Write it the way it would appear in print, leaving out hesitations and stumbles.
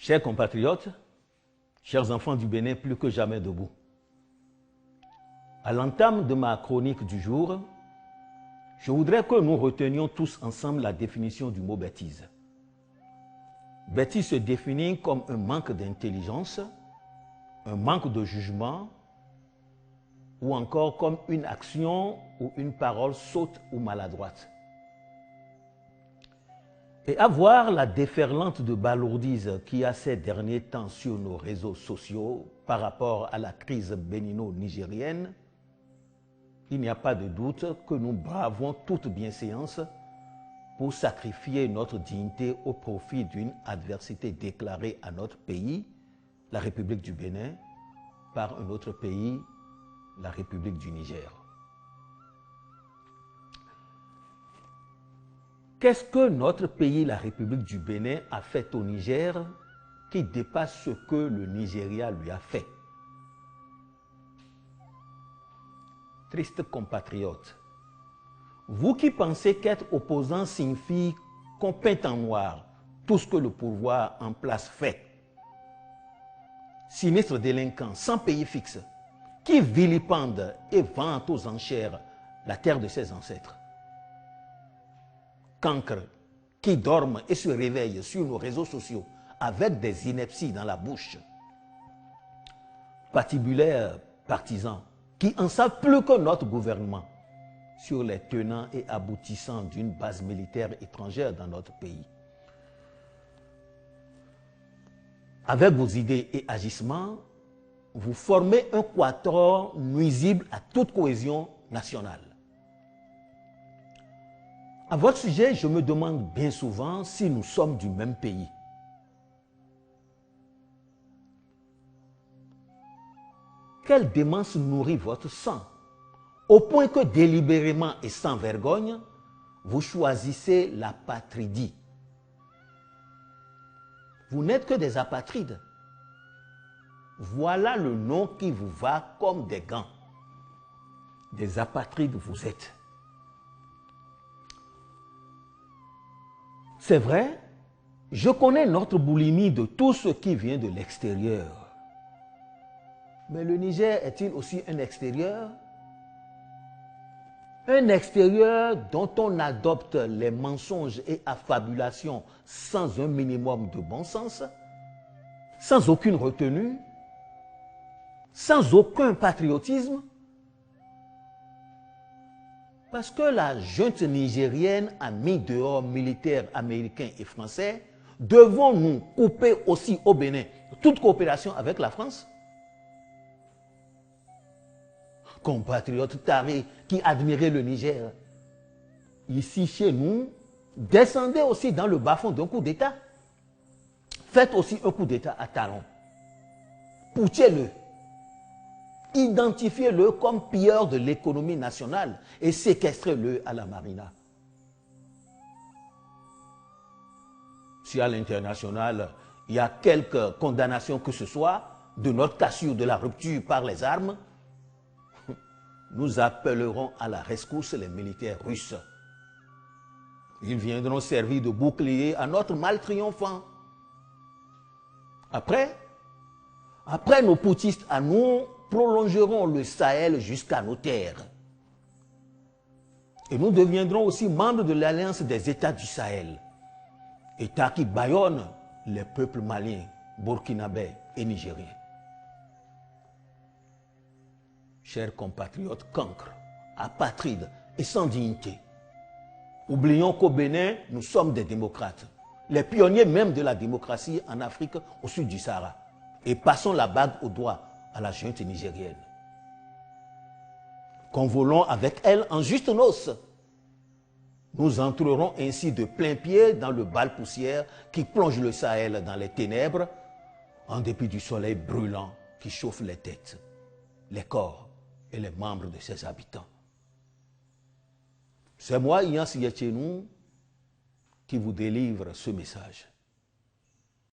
Chers compatriotes, chers enfants du Bénin, plus que jamais debout. À l'entame de ma chronique du jour, je voudrais que nous retenions tous ensemble la définition du mot bêtise. Bêtise se définit comme un manque d'intelligence, un manque de jugement, ou encore comme une action ou une parole sotte ou maladroite. Et à voir la déferlante de balourdises qu'il y a ces derniers temps sur nos réseaux sociaux par rapport à la crise bénino-nigérienne, il n'y a pas de doute que nous bravons toute bienséance pour sacrifier notre dignité au profit d'une adversité déclarée à notre pays, la République du Bénin, par un autre pays, la République du Niger. Qu'est-ce que notre pays, la République du Bénin, a fait au Niger qui dépasse ce que le Nigeria lui a fait? Tristes compatriotes, vous qui pensez qu'être opposant signifie qu'on peint en noir tout ce que le pouvoir en place fait, sinistre délinquant, sans pays fixe, qui vilipende et vante aux enchères la terre de ses ancêtres, cancres qui dorment et se réveillent sur nos réseaux sociaux avec des inepties dans la bouche, patibulaires partisans qui en savent plus que notre gouvernement sur les tenants et aboutissants d'une base militaire étrangère dans notre pays. Avec vos idées et agissements, vous formez un quatuor nuisible à toute cohésion nationale. À votre sujet, je me demande bien souvent si nous sommes du même pays. Quelle démence nourrit votre sang, au point que délibérément et sans vergogne, vous choisissez l'apatridie. Vous n'êtes que des apatrides. Voilà le nom qui vous va comme des gants. Des apatrides vous êtes. C'est vrai, je connais notre boulimie de tout ce qui vient de l'extérieur. Mais le Niger est-il aussi un extérieur? Un extérieur dont on adopte les mensonges et affabulations sans un minimum de bon sens, sans aucune retenue, sans aucun patriotisme, parce que la junte nigérienne a mis dehors militaires américains et français. Devons-nous couper aussi au Bénin toute coopération avec la France? Compatriotes tarés qui admiraient le Niger, ici chez nous, descendez aussi dans le bas-fond d'un coup d'État. Faites aussi un coup d'État à Talon. Poutiez-le. Identifiez-le comme pilleur de l'économie nationale et séquestrez-le à la marina. Si à l'international, il y a quelques condamnations que ce soit de notre cassure, de la rupture par les armes, nous appellerons à la rescousse les militaires russes. Ils viendront servir de bouclier à notre mal triomphant. Après nos poutistes à nous, prolongerons le Sahel jusqu'à nos terres. Et nous deviendrons aussi membres de l'Alliance des États du Sahel, États qui bâillonnent les peuples maliens, burkinabés et nigériens. Chers compatriotes cancres, apatrides et sans dignité, oublions qu'au Bénin, nous sommes des démocrates, les pionniers même de la démocratie en Afrique au sud du Sahara, et passons la bague au doigt à la junte nigérienne. Convolons avec elle en juste noces. Nous entrerons ainsi de plein pied dans le bal poussière qui plonge le Sahel dans les ténèbres, en dépit du soleil brûlant qui chauffe les têtes, les corps et les membres de ses habitants. C'est moi, Ignace Yetchenou, qui vous délivre ce message.